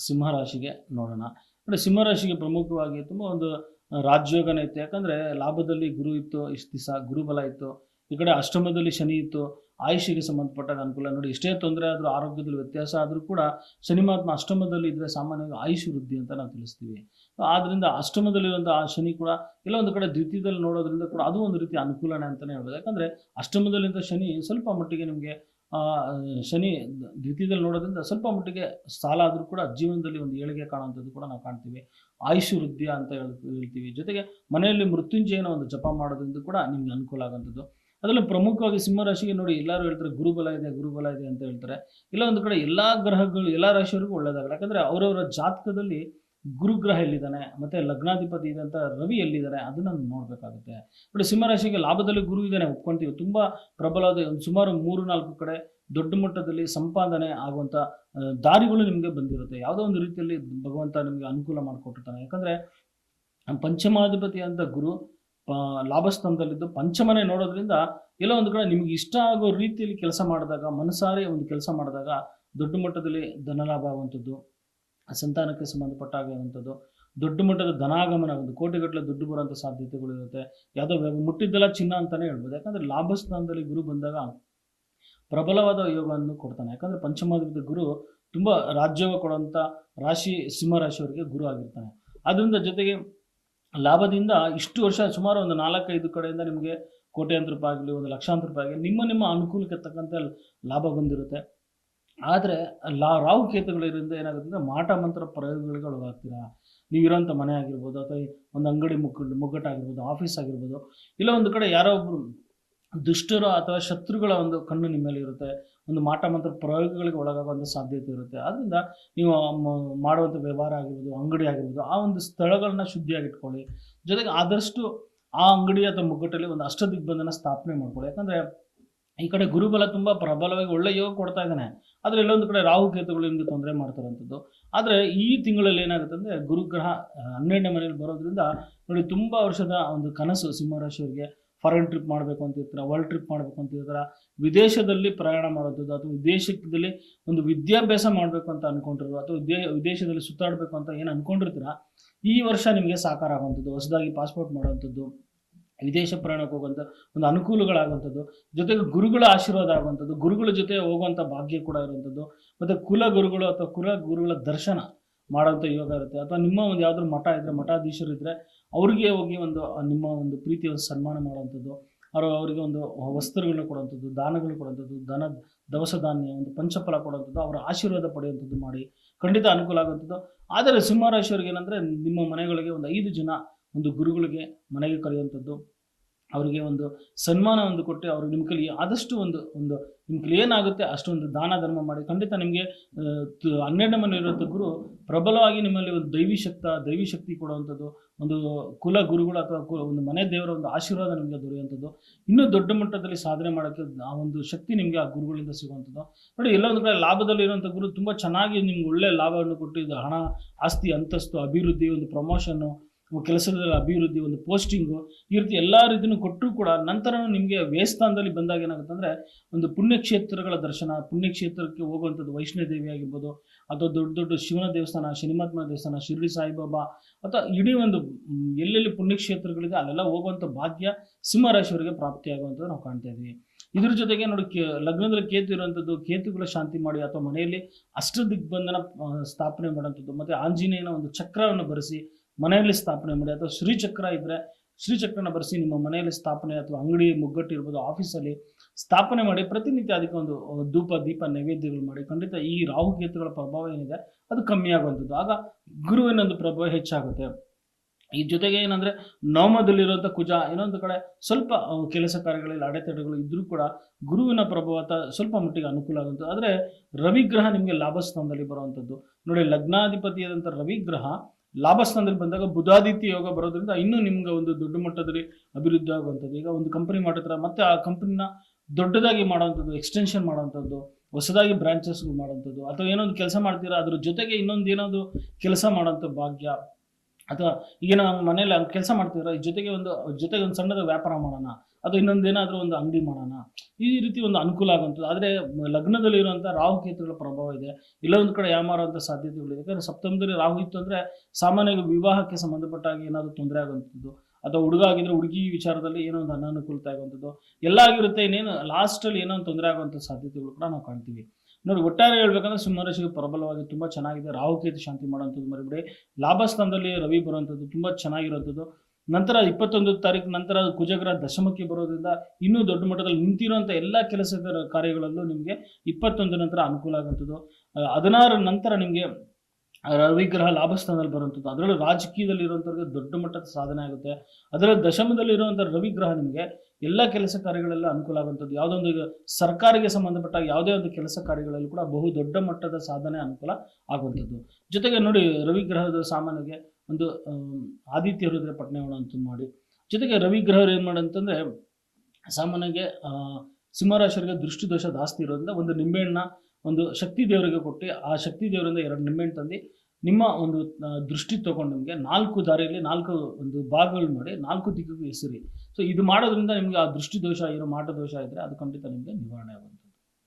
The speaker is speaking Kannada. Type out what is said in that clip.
ಸಿಂಹರಾಶಿಗೆ ನೋಡೋಣ. ನೋಡಿ ಸಿಂಹರಾಶಿಗೆ ಪ್ರಮುಖವಾಗಿ ತುಂಬ ಒಂದು ರಾಜಯೋಗನೇ ಇತ್ತು. ಯಾಕಂದರೆ ಲಾಭದಲ್ಲಿ ಗುರು ಇತ್ತು, ಇಷ್ಟು ದಿವಸ ಗುರುಬಲ ಇತ್ತು. ಈ ಕಡೆ ಅಷ್ಟಮದಲ್ಲಿ ಶನಿ ಇತ್ತು. ಆಯುಷಿಗೆ ಸಂಬಂಧಪಟ್ಟಾಗ ಅನುಕೂಲ. ನೋಡಿ ಎಷ್ಟೇ ತೊಂದರೆ ಆದರೂ, ಆರೋಗ್ಯದಲ್ಲಿ ವ್ಯತ್ಯಾಸ ಆದರೂ ಕೂಡ ಶನಿ ಮಹಾತ್ಮ ಅಷ್ಟಮದಲ್ಲಿ ಇದ್ದರೆ ಸಾಮಾನ್ಯವಾಗಿ ಆಯುಷ್ ವೃದ್ಧಿ ಅಂತ ನಾವು ತಿಳಿಸ್ತೀವಿ. ಆದ್ದರಿಂದ ಅಷ್ಟಮದಲ್ಲಿರುವಂಥ ಆ ಶನಿ ಕೂಡ ಎಲ್ಲ ಒಂದು ಕಡೆ ದ್ವಿತೀಯದಲ್ಲಿ ನೋಡೋದ್ರಿಂದ ಕೂಡ ಅದು ಒಂದು ರೀತಿ ಅನುಕೂಲನೇ ಅಂತಲೇ ಹೇಳ್ಬೋದು. ಯಾಕಂದರೆ ಅಷ್ಟಮದಲ್ಲಿಂದ ಶನಿ ಸ್ವಲ್ಪ ಮಟ್ಟಿಗೆ ನಿಮಗೆ ಶನಿ ದ್ವಿತೀಯದಲ್ಲಿ ನೋಡೋದ್ರಿಂದ ಸ್ವಲ್ಪ ಮಟ್ಟಿಗೆ ಸಾಲ ಆದರೂ ಕೂಡ ಜೀವನದಲ್ಲಿ ಒಂದು ಏಳಿಗೆ ಕಾಣುವಂಥದ್ದು ಕೂಡ ನಾವು ಕಾಣ್ತೀವಿ. ಆಯುಷ್ ವೃದ್ಧಿ ಅಂತ ಹೇಳ್ತೀವಿ. ಜೊತೆಗೆ ಮನೆಯಲ್ಲಿ ಮೃತ್ಯುಂಜಯನ ಒಂದು ಜಪ ಮಾಡೋದ್ರಿಂದ ಕೂಡ ನಿಮ್ಗೆ ಅನುಕೂಲ ಆಗುವಂಥದ್ದು. ಅದರಲ್ಲೂ ಪ್ರಮುಖವಾಗಿ ಸಿಂಹರಾಶಿಗೆ ನೋಡಿ ಎಲ್ಲರೂ ಹೇಳ್ತಾರೆ ಗುರುಬಲ ಇದೆ, ಗುರುಬಲ ಇದೆ ಅಂತ ಹೇಳ್ತಾರೆ. ಇಲ್ಲ ಒಂದು ಕಡೆ ಎಲ್ಲ ಗ್ರಹಗಳು ಎಲ್ಲ ರಾಶಿಯವರಿಗೂ ಒಳ್ಳೆಯದಾಗಲ್ಲ. ಯಾಕಂದರೆ ಅವರವರ ಜಾತಕದಲ್ಲಿ ಗುರುಗ್ರಹ ಎಲ್ಲಿದ್ದಾನೆ ಮತ್ತು ಲಗ್ನಾಧಿಪತಿ ಇದೆ ಅಂತ ರವಿ ಎಲ್ಲಿದ್ದಾನೆ ಅದನ್ನು ನೋಡಬೇಕಾಗುತ್ತೆ. ನೋಡಿ ಸಿಂಹರಾಶಿಗೆ ಲಾಭದಲ್ಲಿ ಗುರು ಇದ್ದಾನೆ ಒಪ್ಕೊಳ್ತೀವಿ. ತುಂಬ ಪ್ರಬಲವಾದ ಒಂದು ಸುಮಾರು 3-4 ಕಡೆ ದೊಡ್ಡ ಮಟ್ಟದಲ್ಲಿ ಸಂಪಾದನೆ ಆಗುವಂಥ ದಾರಿಗಳು ನಿಮಗೆ ಬಂದಿರುತ್ತೆ. ಯಾವುದೋ ಒಂದು ರೀತಿಯಲ್ಲಿ ಭಗವಂತ ನಿಮಗೆ ಅನುಕೂಲ ಮಾಡಿಕೊಟ್ಟಿರ್ತಾನೆ. ಯಾಕಂದರೆ ಪಂಚಮಾಧಿಪತಿ ಅಂತ ಗುರು ಲಾಭಸ್ಥಾನದಲ್ಲಿದ್ದು ಪಂಚಮನೆ ನೋಡೋದ್ರಿಂದ ಎಲ್ಲೋ ಒಂದು ಕಡೆ ನಿಮಗೆ ಇಷ್ಟ ಆಗೋ ರೀತಿಯಲ್ಲಿ ಕೆಲಸ ಮಾಡಿದಾಗ, ಮನಸಾರೆ ಒಂದು ಕೆಲಸ ಮಾಡಿದಾಗ ದೊಡ್ಡ ಮಟ್ಟದಲ್ಲಿ ಧನಲಾಭ ಆಗುವಂಥದ್ದು, ಸಂತಾನಕ್ಕೆ ಸಂಬಂಧಪಟ್ಟಾಗುವಂಥದ್ದು, ದೊಡ್ಡ ಮಟ್ಟದ ಧನಾಗಮನ, ಒಂದು ಕೋಟಿಗಟ್ಟಲೆ ದುಡ್ಡು ಬರುವಂಥ ಸಾಧ್ಯತೆಗಳು ಇರುತ್ತೆ. ಯಾವುದೋ ಮುಟ್ಟಿದ್ದೆಲ್ಲ ಚಿನ್ನ ಅಂತಲೇ ಹೇಳ್ಬೋದು. ಯಾಕಂದರೆ ಲಾಭಸ್ಥಾನದಲ್ಲಿ ಗುರು ಬಂದಾಗ ಪ್ರಬಲವಾದ ಯೋಗವನ್ನು ಕೊಡ್ತಾನೆ. ಯಾಕಂದರೆ ಪಂಚಮಾಧಿಪತಿ ಗುರು ತುಂಬ ರಾಜ್ಯೋಗ ಕೊಡುವಂಥ ರಾಶಿ ಸಿಂಹರಾಶಿಯವರಿಗೆ ಗುರು ಆಗಿರ್ತಾನೆ. ಅದರಿಂದ ಜೊತೆಗೆ ಲಾಭದಿಂದ ಇಷ್ಟು ವರ್ಷ ಸುಮಾರು ಒಂದು 4-5 ಕಡೆಯಿಂದ ನಿಮಗೆ ಕೋಟ್ಯಾಂತರ ರೂಪಾಯಿ ಆಗಲಿ, ಒಂದು ಲಕ್ಷಾಂತರ ರೂಪಾಯಿ ಆಗಲಿ ನಿಮ್ಮ ಅನುಕೂಲಕ್ಕೆ ತಕ್ಕಂತೆ ಲಾಭ ಬಂದಿರುತ್ತೆ. ಆದರೆ ರಾಹುಕೇತುಗಳಿರಿಂದ ಏನಾಗುತ್ತೆ ಅಂದರೆ ಮಾಟ ಮಂತ್ರ ಪ್ರಯೋಗಗಳಿಗೆ ಒಳಗಾಗ್ತೀರಾ. ನೀವಿರೋಂಥ ಮನೆ ಆಗಿರ್ಬೋದು, ಅಥವಾ ಒಂದು ಅಂಗಡಿ ಮುಗ್ಗಟ್ಟಾಗಿರ್ಬೋದು, ಆಫೀಸ್ ಆಗಿರ್ಬೋದು, ಇಲ್ಲ ಒಂದು ಕಡೆ ಯಾರೋ ಒಬ್ಬರು ದುಷ್ಟರು ಅಥವಾ ಶತ್ರುಗಳ ಒಂದು ಕಣ್ಣು ನಿಮ್ಮ ಮೇಲೆ ಇರುತ್ತೆ. ಒಂದು ಮಾಟ ಮಂತ್ರ ಪ್ರಯೋಗಗಳಿಗೆ ಒಳಗಾಗುವಂಥ ಸಾಧ್ಯತೆ ಇರುತ್ತೆ. ಆದ್ದರಿಂದ ನೀವು ಮಾಡುವಂಥ ವ್ಯವಹಾರ ಆಗಿರ್ಬೋದು, ಅಂಗಡಿ ಆಗಿರ್ಬೋದು, ಆ ಒಂದು ಸ್ಥಳಗಳನ್ನ ಶುದ್ಧಿಯಾಗಿಟ್ಕೊಳ್ಳಿ. ಜೊತೆಗೆ ಆದಷ್ಟು ಆ ಅಂಗಡಿ ಅಥವಾ ಮುಗ್ಗಟ್ಟಲ್ಲಿ ಒಂದು ಅಷ್ಟದಿಗ್ಬಂಧನ ಸ್ಥಾಪನೆ ಮಾಡ್ಕೊಳ್ಳಿ. ಯಾಕಂದರೆ ಈ ಕಡೆ ಗುರುಬಲ ತುಂಬ ಪ್ರಬಲವಾಗಿ ಒಳ್ಳೆ ಯೋಗ ಕೊಡ್ತಾ ಇದ್ದಾನೆ. ಆದರೆ ಎಲ್ಲೊಂದು ಕಡೆ ರಾಹುಕೇತುಗಳು ನಿಮಗೆ ತೊಂದರೆ ಮಾಡ್ತಾರಂಥದ್ದು. ಆದರೆ ಈ ತಿಂಗಳಲ್ಲಿ ಏನಾಗುತ್ತೆ ಅಂದರೆ ಗುರುಗ್ರಹ 12ನೇ ಮನೆಯಲ್ಲಿ ಬರೋದ್ರಿಂದ ನೋಡಿ ತುಂಬ ವರ್ಷದ ಒಂದು ಕನಸು ಸಿಂಹರಾಶಿಯವರಿಗೆ. ಫಾರಿನ್ ಟ್ರಿಪ್ ಮಾಡಬೇಕು ಅಂತ ಇರ್ತಾರೆ, ವರ್ಲ್ಡ್ ಟ್ರಿಪ್ ಮಾಡಬೇಕು ಅಂತ ಇರ್ತಾರೆ, ವಿದೇಶದಲ್ಲಿ ಪ್ರಯಾಣ ಮಾಡೋದು, ಅಥವಾ ವಿದೇಶದಲ್ಲಿ ಒಂದು ವಿದ್ಯಾಭ್ಯಾಸ ಮಾಡಬೇಕು ಅಂತ ಅಂದ್ಕೊಂಡಿರೋ, ಅಥವಾ ವಿದೇಶದಲ್ಲಿ ಸುತ್ತಾಡಬೇಕು ಅಂತ ಏನು ಅಂದ್ಕೊಂಡಿರ್ತೀರ, ಈ ವರ್ಷ ನಿಮಗೆ ಸಾಕಾರ ಆಗುವಂಥದ್ದು. ಹೊಸದಾಗಿ ಪಾಸ್ಪೋರ್ಟ್ ಮಾಡುವಂಥದ್ದು, ವಿದೇಶ ಪ್ರಯಾಣಕ್ಕೆ ಹೋಗುವಂಥ ಒಂದು ಅನುಕೂಲಗಳಾಗುವಂಥದ್ದು, ಜೊತೆಗೆ ಗುರುಗಳ ಆಶೀರ್ವಾದ ಆಗುವಂಥದ್ದು, ಗುರುಗಳ ಜೊತೆ ಹೋಗುವಂಥ ಭಾಗ್ಯ ಕೂಡ ಇರುವಂಥದ್ದು, ಮತ್ತು ಕುಲಗುರುಗಳು ಅಥವಾ ಕುಲಗುರುಗಳ ದರ್ಶನ ಮಾಡೋಂಥ ಯೋಗ ಇರುತ್ತೆ. ಅಥವಾ ನಿಮ್ಮ ಒಂದು ಯಾವುದಾದ್ರು ಮಠ ಇದ್ದರೆ, ಮಠಾಧೀಶರು ಇದ್ದರೆ ಅವ್ರಿಗೆ ಹೋಗಿ ಒಂದು ನಿಮ್ಮ ಒಂದು ಪ್ರೀತಿಯ ಸನ್ಮಾನ ಮಾಡುವಂಥದ್ದು, ಅವರಿಗೆ ಒಂದು ವಸ್ತ್ರಗಳನ್ನ ಕೊಡುವಂಥದ್ದು, ದಾನಗಳು ಕೊಡುವಂಥದ್ದು, ದವಸ ಧಾನ್ಯ, ಒಂದು ಪಂಚಫಲ ಕೊಡುವಂಥದ್ದು, ಅವರ ಆಶೀರ್ವಾದ ಪಡೆಯುವಂಥದ್ದು ಮಾಡಿ ಖಂಡಿತ ಅನುಕೂಲ ಆಗುವಂಥದ್ದು. ಆದರೆ ಸಿಂಹರಾಶಿಯವರಿಗೆ ಏನಂದರೆ ನಿಮ್ಮ ಮನೆಗಳಿಗೆ ಒಂದು 5 ಜನ ಒಂದು ಗುರುಗಳಿಗೆ ಮನೆಗೆ ಕರೆಯುವಂಥದ್ದು, ಅವರಿಗೆ ಒಂದು ಸನ್ಮಾನ ಒಂದು ಕೊಟ್ಟು ಅವರು ನಿಮ್ಮ ಕೈಲಿ ಆದಷ್ಟು ಒಂದು ನಿಮ್ಮ ಕೈಲಿ ಏನಾಗುತ್ತೆ ಅಷ್ಟೊಂದು ದಾನ ಧರ್ಮ ಮಾಡಿ ಖಂಡಿತ ನಿಮಗೆ 12ನೇ ಮನೆ ಇರುವಂಥ ಗುರು ಪ್ರಬಲವಾಗಿ ನಿಮ್ಮಲ್ಲಿ ಒಂದು ದೈವಿ ಶಕ್ತಿ ಕೊಡುವಂಥದ್ದು, ಒಂದು ಕುಲ ಗುರುಗಳು ಅಥವಾ ಒಂದು ಮನೆ ದೇವರ ಒಂದು ಆಶೀರ್ವಾದ ನಿಮಗೆ ದೊರೆಯುವಂಥದ್ದು, ಇನ್ನೂ ದೊಡ್ಡ ಮಟ್ಟದಲ್ಲಿ ಸಾಧನೆ ಮಾಡೋಕ್ಕೆ ಆ ಒಂದು ಶಕ್ತಿ ನಿಮಗೆ ಆ ಗುರುಗಳಿಂದ ಸಿಗುವಂಥದ್ದು. ನೋಡಿ ಎಲ್ಲ ಒಂದು ಕಡೆ ಲಾಭದಲ್ಲಿ ಇರುವಂಥ ಗುರು ತುಂಬ ಚೆನ್ನಾಗಿ ನಿಮ್ಗೆ ಒಳ್ಳೆಯ ಲಾಭವನ್ನು ಕೊಟ್ಟು ಇದು ಹಣ, ಆಸ್ತಿ, ಅಂತಸ್ತು, ಅಭಿವೃದ್ಧಿ, ಒಂದು ಪ್ರಮೋಷನ್ನು, ಕೆಲಸದಲ್ಲಿ ಅಭಿವೃದ್ಧಿ, ಒಂದು ಪೋಸ್ಟಿಂಗು, ಈ ರೀತಿ ಎಲ್ಲ ರೀತಿಯೂ ಕೊಟ್ಟರೂ ಕೂಡ ನಂತರ ನಿಮಗೆ ವ್ಯಯಸ್ಥಾನದಲ್ಲಿ ಬಂದಾಗ ಏನಾಗುತ್ತೆ ಅಂದರೆ ಒಂದು ಪುಣ್ಯಕ್ಷೇತ್ರಗಳ ದರ್ಶನ, ಪುಣ್ಯಕ್ಷೇತ್ರಕ್ಕೆ ಹೋಗುವಂಥದ್ದು, ವೈಷ್ಣೋದೇವಿ ಆಗಿರ್ಬೋದು, ಅಥವಾ ದೊಡ್ಡ ದೊಡ್ಡ ಶಿವನ ದೇವಸ್ಥಾನ, ಶನಿಮಹಾತ್ಮ ದೇವಸ್ಥಾನ, ಶಿರ್ಡಿ ಸಾಯಿಬಾಬಾ, ಅಥವಾ ಇಡೀ ಒಂದು ಎಲ್ಲೆಲ್ಲಿ ಪುಣ್ಯಕ್ಷೇತ್ರಗಳಿದೆ ಅಲ್ಲೆಲ್ಲ ಹೋಗುವಂಥ ಭಾಗ್ಯ ಸಿಂಹರಾಶಿಯವರಿಗೆ ಪ್ರಾಪ್ತಿಯಾಗುವಂಥದ್ದು ನಾವು ಕಾಣ್ತಾ ಇದ್ದೀವಿ. ಇದ್ರ ಜೊತೆಗೆ ನೋಡಿ ಲಗ್ನದಲ್ಲಿ ಕೇತು ಇರುವಂಥದ್ದು, ಕೇತುಗಳ ಶಾಂತಿ ಮಾಡಿ ಅಥವಾ ಮನೆಯಲ್ಲಿ ಅಷ್ಟದಿಗ್ಬಂಧನ ಸ್ಥಾಪನೆ ಮಾಡುವಂಥದ್ದು, ಮತ್ತು ಆಂಜನೇಯನ ಒಂದು ಚಕ್ರವನ್ನು ಬರೆಸಿ ಮನೆಯಲ್ಲಿ ಸ್ಥಾಪನೆ ಮಾಡಿ, ಅಥವಾ ಶ್ರೀಚಕ್ರ ಇದ್ದರೆ ಶ್ರೀಚಕ್ರನ ಬರೆಸಿ ನಿಮ್ಮ ಮನೆಯಲ್ಲಿ ಸ್ಥಾಪನೆ, ಅಥವಾ ಅಂಗಡಿ ಮುಗ್ಗಟ್ಟು ಇರ್ಬೋದು, ಆಫೀಸಲ್ಲಿ ಸ್ಥಾಪನೆ ಮಾಡಿ ಪ್ರತಿನಿತ್ಯ ಅದಕ್ಕೆ ಒಂದು ಧೂಪ ದೀಪ ನೈವೇದ್ಯಗಳು ಮಾಡಿ ಖಂಡಿತ ಈ ರಾಹುಕೇತುಗಳ ಪ್ರಭಾವ ಏನಿದೆ ಅದು ಕಮ್ಮಿ ಆಗುವಂಥದ್ದು. ಆಗ ಗುರುವಿನ ಒಂದು ಪ್ರಭಾವ ಹೆಚ್ಚಾಗುತ್ತೆ. ಈ ಜೊತೆಗೆ ಏನಂದರೆ ನವಮದಲ್ಲಿರುವಂಥ ಕುಜ ಇನ್ನೊಂದು ಕಡೆ ಸ್ವಲ್ಪ ಕೆಲಸ ಕಾರ್ಯಗಳಲ್ಲಿ ಅಡೆತಡೆಗಳು ಇದ್ದರೂ ಕೂಡ ಗುರುವಿನ ಪ್ರಭಾವ ಸ್ವಲ್ಪ ಮಟ್ಟಿಗೆ ಅನುಕೂಲ ಆಗುವಂಥದ್ದು. ಆದರೆ ರವಿಗ್ರಹ ನಿಮಗೆ ಲಾಭಸ್ಥಾನದಲ್ಲಿ ಬರುವಂಥದ್ದು. ನೋಡಿ ಲಗ್ನಾಧಿಪತಿಯಾದಂಥ ರವಿಗ್ರಹ ಲಾಭಸ್ಥಾನದಲ್ಲಿ ಬಂದಾಗ ಬುಧಾದಿತ್ಯ ಯೋಗ ಬರೋದ್ರಿಂದ ಇನ್ನೂ ನಿಮ್ಗೆ ಒಂದು ದೊಡ್ಡ ಮಟ್ಟದಲ್ಲಿ ಅಭಿವೃದ್ಧಿ ಆಗುವಂಥದ್ದು. ಈಗ ಒಂದು ಕಂಪನಿ ಮಾಡಿದ್ರೆ ಮತ್ತೆ ಆ ಕಂಪನಿನ ದೊಡ್ಡದಾಗಿ ಮಾಡೋವಂಥದ್ದು, ಎಕ್ಸ್ಟೆನ್ಷನ್ ಮಾಡೋವಂಥದ್ದು, ಹೊಸದಾಗಿ ಬ್ರಾಂಚಸ್ಗಳು ಮಾಡೋವಂಥದ್ದು, ಅಥವಾ ಏನೊಂದು ಕೆಲಸ ಮಾಡ್ತೀರಾ ಅದ್ರ ಜೊತೆಗೆ ಇನ್ನೊಂದು ಏನಾದರೂ ಕೆಲಸ ಮಾಡೋಂಥ ಭಾಗ್ಯ, ಅಥವಾ ಈಗ ನಾವು ಮನೇಲಿ ಕೆಲಸ ಮಾಡ್ತಿದ್ರೆ ಜೊತೆಗೆ ಒಂದು ಸಣ್ಣದ ವ್ಯಾಪಾರ ಮಾಡೋಣ ಅಥವಾ ಇನ್ನೊಂದೇನಾದರೂ ಒಂದು ಅಂಗಡಿ ಮಾಡೋಣ, ಈ ರೀತಿ ಒಂದು ಅನುಕೂಲ ಆಗುವಂಥದ್ದು. ಆದರೆ ಲಗ್ನದಲ್ಲಿರುವಂಥ ರಾಹುಕೇತುಗಳ ಪ್ರಭಾವ ಇದೆ. ಎಲ್ಲೋ ಒಂದು ಕಡೆ ಯಾಮಾರುವಂಥ ಸಾಧ್ಯತೆಗಳಿದೆ. ಯಾಕಂದರೆ ಸಪ್ತಮದಲ್ಲಿ ರಾಹು ಇತ್ತು ಅಂದರೆ ಸಾಮಾನ್ಯವಾಗಿ ವಿವಾಹಕ್ಕೆ ಸಂಬಂಧಪಟ್ಟಾಗ ಏನಾದರೂ ತೊಂದರೆ ಆಗುವಂಥದ್ದು, ಅಥವಾ ಹುಡುಗ ಆಗಿದ್ರೆ ಹುಡುಗಿ ವಿಚಾರದಲ್ಲಿ ಏನೋ ಒಂದು ಅನಾನುಕೂಲತೆ ಆಗುವಂಥದ್ದು ಎಲ್ಲ ಆಗಿರುತ್ತೆ. ಇನ್ನೇನು ಲಾಸ್ಟಲ್ಲಿ ಏನೋ ಒಂದು ತೊಂದರೆ ಆಗುವಂಥ ಸಾಧ್ಯತೆಗಳು ಕೂಡ ನಾವು ಕಾಣ್ತೀವಿ. ನೋಡಿ, ಒಟ್ಟಾರೆ ಹೇಳ್ಬೇಕಂದ್ರೆ ಸಿಂಹರಾಶಿಗೆ ಪ್ರಬಲವಾಗಿ ತುಂಬ ಚೆನ್ನಾಗಿದೆ. ರಾಹುಕೇತು ಶಾಂತಿ ಮಾಡುವಂಥದ್ದು ಮರಿಬೇಡಿ. ಲಾಭ ಸ್ಥಾನದಲ್ಲಿ ರವಿ ಬರುವಂಥದ್ದು ತುಂಬ ಚೆನ್ನಾಗಿರುವಂಥದ್ದು. ನಂತರ 21 ತಾರೀಕು ನಂತರ ಕುಜಗ್ರಹ ದಶಮಕ್ಕೆ ಬರೋದ್ರಿಂದ ಇನ್ನೂ ದೊಡ್ಡ ಮಟ್ಟದಲ್ಲಿ ನಿಂತಿರುವಂಥ ಎಲ್ಲ ಕೆಲಸ ಕಾರ್ಯಗಳಲ್ಲೂ ನಿಮಗೆ 21 ನಂತರ ಅನುಕೂಲ ಆಗುವಂಥದ್ದು. 16 ನಂತರ ನಿಮಗೆ ರವಿಗ್ರಹ ಲಾಭಸ್ಥಾನದಲ್ಲಿ ಬರುವಂಥದ್ದು, ಅದರಲ್ಲೂ ರಾಜಕೀಯದಲ್ಲಿ ಇರುವಂಥವ್ರಿಗೆ ದೊಡ್ಡ ಮಟ್ಟದ ಸಾಧನೆ ಆಗುತ್ತೆ. ಅದರಲ್ಲಿ ದಶಮದಲ್ಲಿ ಇರುವಂಥ ರವಿಗ್ರಹ ನಿಮಗೆ ಎಲ್ಲ ಕೆಲಸ ಕಾರ್ಯಗಳೆಲ್ಲ ಅನುಕೂಲ ಆಗುವಂಥದ್ದು. ಯಾವುದೊಂದು ಈಗ ಸರ್ಕಾರಕ್ಕೆ ಸಂಬಂಧಪಟ್ಟ ಯಾವುದೇ ಒಂದು ಕೆಲಸ ಕಾರ್ಯಗಳಲ್ಲಿ ಕೂಡ ಬಹು ದೊಡ್ಡ ಮಟ್ಟದ ಸಾಧನೆ ಅನುಕೂಲ ಆಗುವಂಥದ್ದು. ಜೊತೆಗೆ ನೋಡಿ, ರವಿಗ್ರಹದ ಸಾಮಾನ್ಯಗೆ ಒಂದು ಆದಿತ್ಯ ಹೃದಯ ಪಟ್ನೆಯೋಣ ಅಂತ ಮಾಡಿ, ಜೊತೆಗೆ ರವಿಗ್ರಹ ಏನು ಮಾಡಂತಂದರೆ ಸಾಮಾನ್ಯಗೆ ಸಿಂಹರಾಶಿಯವರಿಗೆ ದೃಷ್ಟಿ ದೋಷ ಜಾಸ್ತಿ ಇರೋದ್ರಿಂದ ಒಂದು ನಿಂಬೆಹಣ್ಣ ಒಂದು ಶಕ್ತಿ ದೇವರಿಗೆ ಕೊಟ್ಟು, ಆ ಶಕ್ತಿ ದೇವರಿಂದ 2 ನಿಂಬೆಹಣ್ಣು ತಂದು ನಿಮ್ಮ ಒಂದು ದೃಷ್ಟಿ ತೊಗೊಂಡು ನಿಮಗೆ 4 ದಾರಿಯಲ್ಲಿ 4 ಒಂದು ಭಾಗಗಳು ಮಾಡಿ 4 ದಿಕ್ಕಿಗೂ ಎಸಿರಿ. ಸೊ ಇದು ಮಾಡೋದ್ರಿಂದ ನಿಮಗೆ ಆ ದೃಷ್ಟಿ ದೋಷ ಇರೋ ಮಾಟ ದೋಷ ಇದ್ದರೆ ಅದು ಖಂಡಿತ ನಿಮಗೆ ನಿವಾರಣೆ ಆಗುವಂಥದ್ದು.